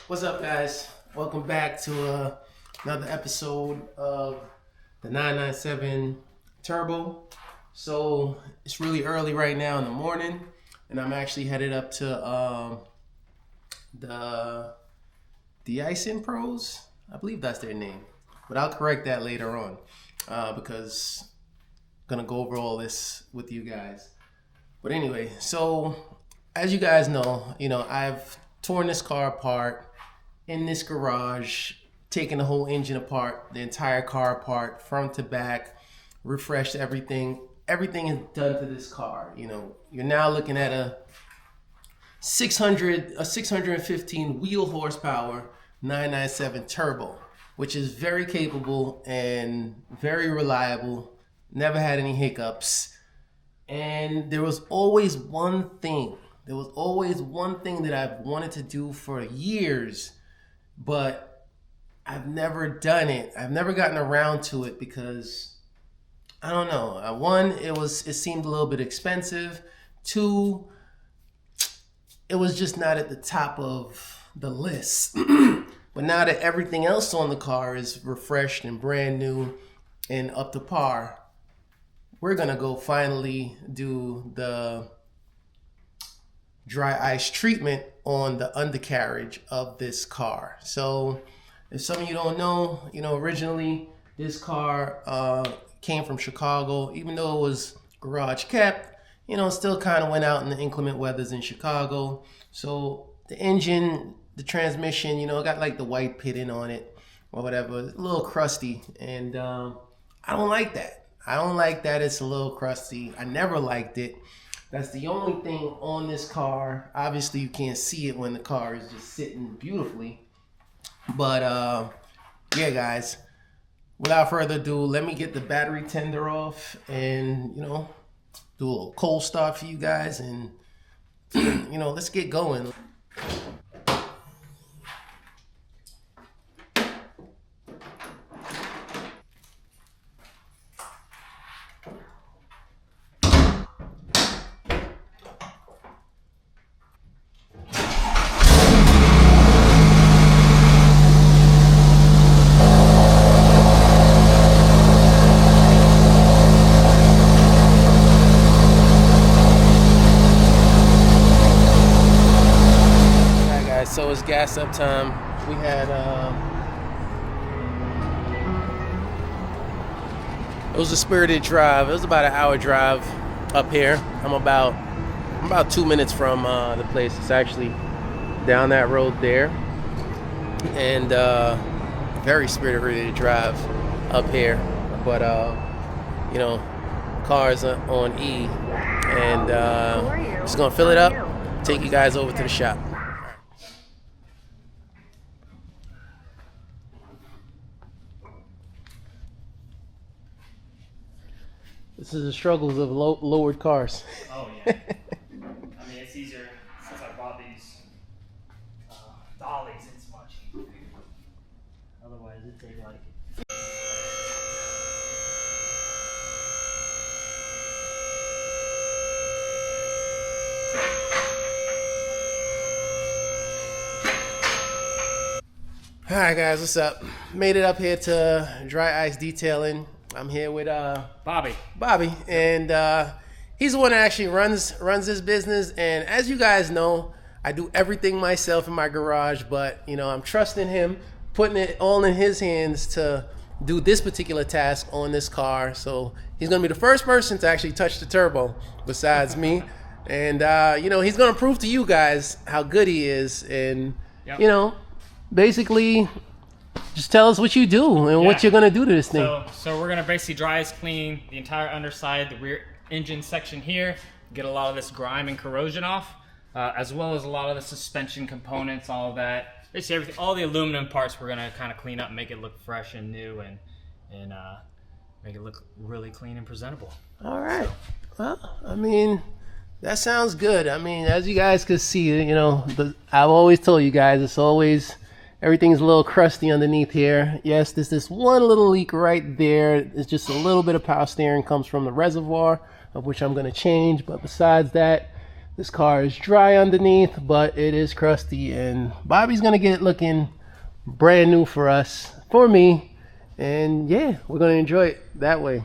What's up, guys? Welcome back to another episode of the 997 Turbo. So it's really early right now in the morning, and I'm actually headed up to the De-icing Pros. I believe that's their name, but I'll correct that later on because I'm gonna go over all this with you guys. But anyway, so as you guys know, I've torn this car apart in this garage, taking the whole engine apart, the entire car apart, front to back, refreshed everything. Everything is done to this car. You're now looking at a 615 wheel horsepower 997 turbo, which is very capable and very reliable. Never had any hiccups. And there was always one thing that I've wanted to do for years, but I've never done it. I've never gotten around to it because I don't know. One, it seemed a little bit expensive. Two, it was just not at the top of the list. But now that everything else on the car is refreshed and brand new and up to par, we're gonna go finally do the dry ice treatment on the undercarriage of this car. So if some of you don't know, originally this car came from Chicago. Even though it was garage kept, still kind of went out in the inclement weathers in Chicago. So the engine, the transmission, it got like the white pitting on it or whatever. It's a little crusty, and I don't like that. It's a little crusty. I never liked it. That's the only thing on this car. Obviously, you can't see it when the car is just sitting beautifully. But, yeah, guys, without further ado, let me get the battery tender off and, do a little cold start for you guys. And, let's get going. So it's gas up time. We had it was a spirited drive. It was about an hour drive up here. I'm about 2 minutes from the place. It's actually down that road there, and very spirited drive up here. But cars on E, and just gonna fill it up. Take you guys over to the shop. This is the struggles of lowered cars. Oh, yeah. I mean, it's easier since I bought these dollies. It's much easier. Otherwise, it'd take like... Alright, guys, what's up? Made it up here to Dry Ice Detailing. I'm here with Bobby, and he's the one that actually runs this business. And as you guys know, I do everything myself in my garage, but I'm trusting him, putting it all in his hands to do this particular task on this car. So he's gonna be the first person to actually touch the turbo besides me, and he's gonna prove to you guys how good he is, and basically just tell us what you do and what you're going to do to this thing. So we're going to basically dry ice clean the entire underside, the rear engine section here, get a lot of this grime and corrosion off, as well as a lot of the suspension components, all of that. Basically everything, all the aluminum parts we're going to kind of clean up and make it look fresh and new, and make it look really clean and presentable. All right. Well, I mean, that sounds good. I mean, as you guys can see, I've always told you guys, everything's a little crusty underneath here. Yes, there's this one little leak right there. It's just a little bit of power steering comes from the reservoir, of which I'm going to change. But besides that, This car is dry underneath, but it is crusty, and Bobby's gonna get it looking brand new for us, for me, and yeah, we're gonna enjoy it that way.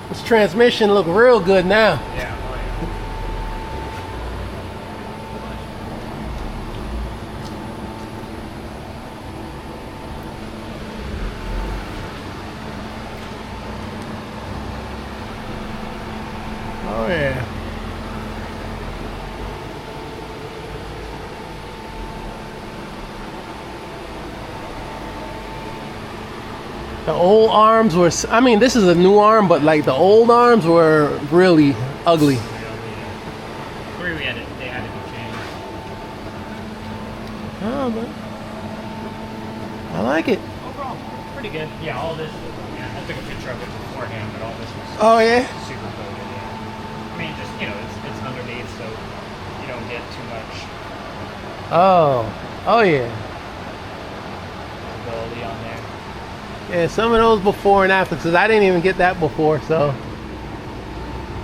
This transmission look real good now. Yeah. Oh yeah. The old arms were, I mean, this is a new arm, but like the old arms were really ugly. They had to be changed. Oh, but I like it. Overall, pretty good. Yeah, all this, yeah, I took a picture of it beforehand, but all this was Oh yeah? super coated. Yeah. I mean, just, you know, it's underneath, so you don't get too much Oh yeah. ability on there. Yeah, some of those before and after, because I didn't even get that before, so.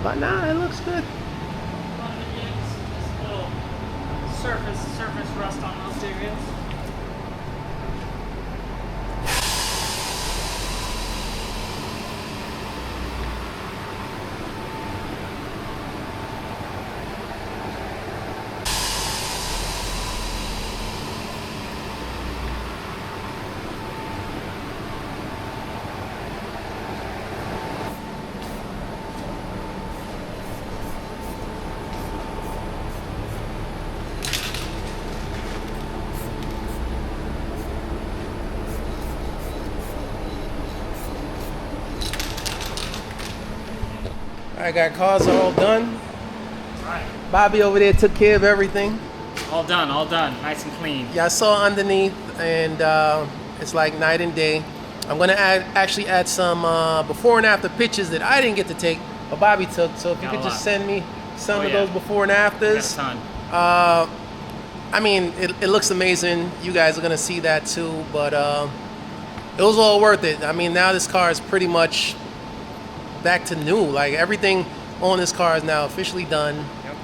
But nah, it looks good. Just a little surface rust on those areas. Alright, got cars all done. Alright. Bobby over there took care of everything. All done, nice and clean. Yeah, I saw underneath, and it's like night and day. I'm gonna actually add some before and after pictures that I didn't get to take, but Bobby took. So if you could just send me some of those before and afters. Got a ton. I mean, it looks amazing. You guys are gonna see that too, but it was all worth it. I mean, now this car is pretty much back to new. Like everything on this car is now officially done. Yep.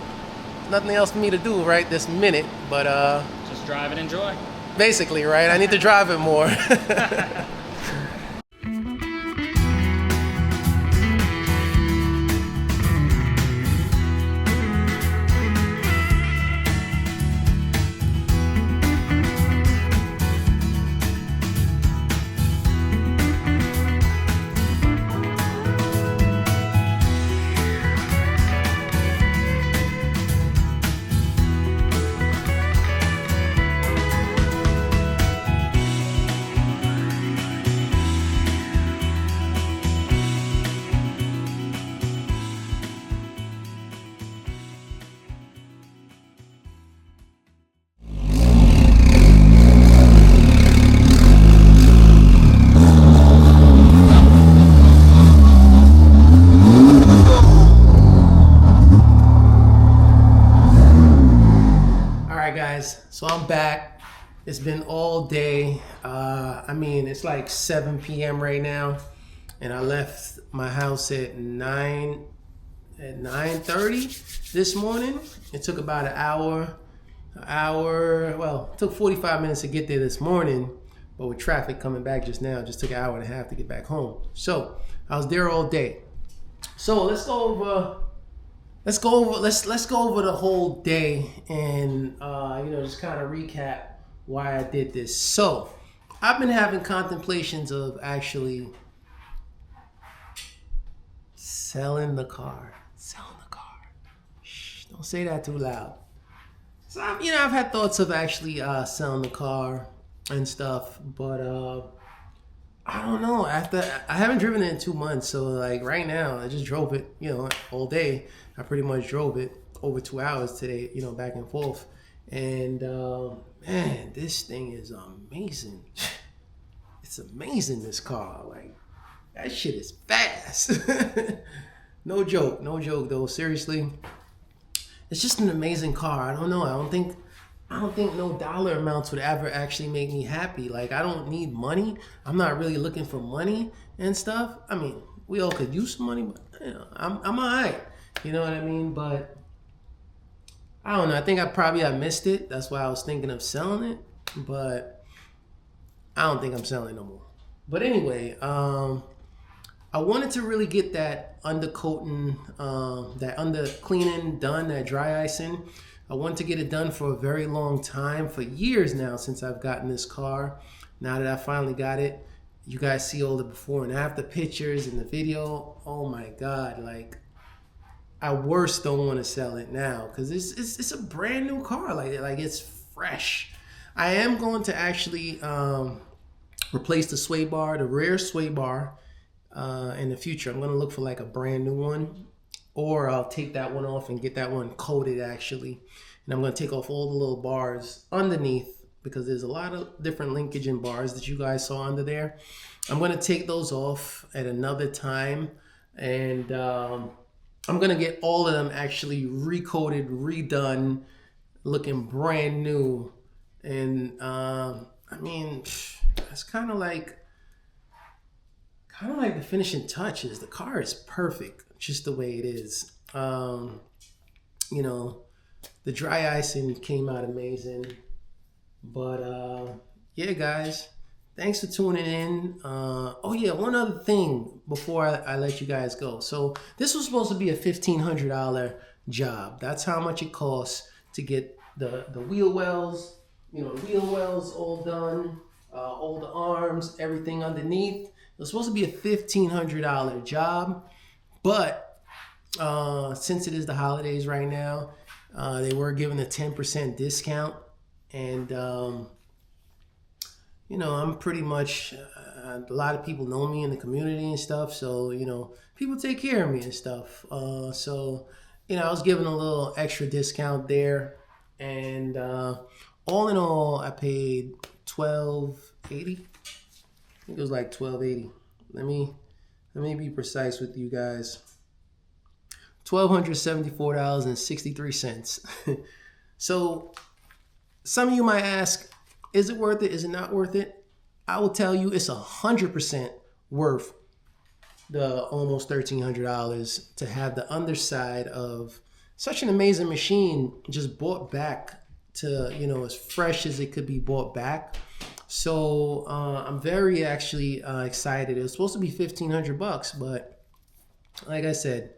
Nothing else for me to do right this minute, but Just drive and enjoy. basically, right? I need to drive it more. So I'm back. It's been all day. I mean, it's like 7 p.m. right now, and I left my house at 9:30 this morning. It took about an hour. Well, it took 45 minutes to get there this morning, but with traffic coming back just now, it just took an hour and a half to get back home. So I was there all day. So let's go over the whole day and just kind of recap why I did this. So I've been having contemplations of actually selling the car. Shh, don't say that too loud. So I've had thoughts of actually selling the car and stuff, but I don't know. After I haven't driven it in 2 months, so like right now I just drove it, all day. I pretty much drove it over 2 hours today, back and forth. And man, this thing is amazing. It's amazing, this car. Like, that shit is fast. No joke though. Seriously, it's just an amazing car. I don't know. I don't think no dollar amounts would ever actually make me happy. Like, I don't need money. I'm not really looking for money and stuff. I mean, we all could use some money, but I'm alright. You know what I mean? But I don't know. I think I missed it. That's why I was thinking of selling it. But I don't think I'm selling no more. But anyway, I wanted to really get that undercoating, that under cleaning done, that dry icing. I wanted to get it done for a very long time, for years now since I've gotten this car. Now that I finally got it, you guys see all the before and after pictures in the video. Oh my God, like, I worse don't want to sell it now because it's a brand new car. Like it's fresh. I am going to actually replace the sway bar, the rear sway bar, in the future. I'm going to look for like a brand new one, or I'll take that one off and get that one coated actually. And I'm going to take off all the little bars underneath because there's a lot of different linkage and bars that you guys saw under there. I'm going to take those off at another time, and I'm going to get all of them actually recoated, redone, looking brand new. And I mean, it's kind of like the finishing touches. The car is perfect just the way it is. The dry icing came out amazing. But yeah, guys, thanks for tuning in. Oh yeah, one other thing before I let you guys go. So this was supposed to be a $1,500 job. That's how much it costs to get the wheel wells, all done, all the arms, everything underneath. It was supposed to be a $1,500 job, but since it is the holidays right now, they were giving a 10% discount, and I'm pretty much, a lot of people know me in the community and stuff, so, people take care of me and stuff. So, I was given a little extra discount there, and all in all, I paid $1,280. I think it was like $1,280. Let me be precise with you guys. $1,274.63. So some of you might ask, is it worth it? Is it not worth it? I will tell you it's 100% worth the almost $1,300 to have the underside of such an amazing machine just brought back to, as fresh as it could be brought back. So I'm very actually excited. It was supposed to be $1,500, but like I said,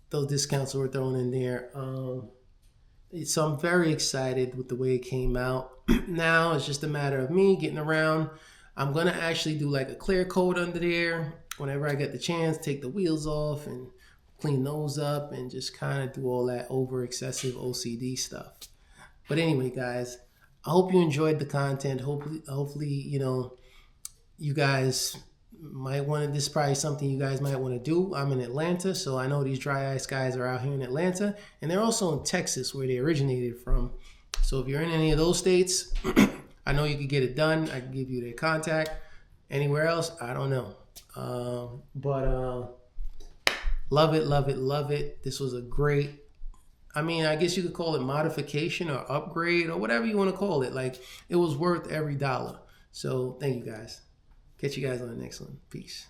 those discounts were thrown in there. So I'm very excited with the way it came out. Now it's just a matter of me getting around. I'm going to actually do like a clear coat under there whenever I get the chance, take the wheels off and clean those up and just kind of do all that over excessive OCD stuff. But anyway, guys, I hope you enjoyed the content. Hopefully, you guys might want to, this is probably something you guys might want to do. I'm in Atlanta, so I know these dry ice guys are out here in Atlanta, and they're also in Texas where they originated from. So if you're in any of those states, I know you could get it done. I can give you their contact. Anywhere else, I don't know. But love it. This was a great I mean, I guess you could call it modification or upgrade or whatever you want to call it. Like, it was worth every dollar. So thank you guys. Catch you guys on the next one. Peace.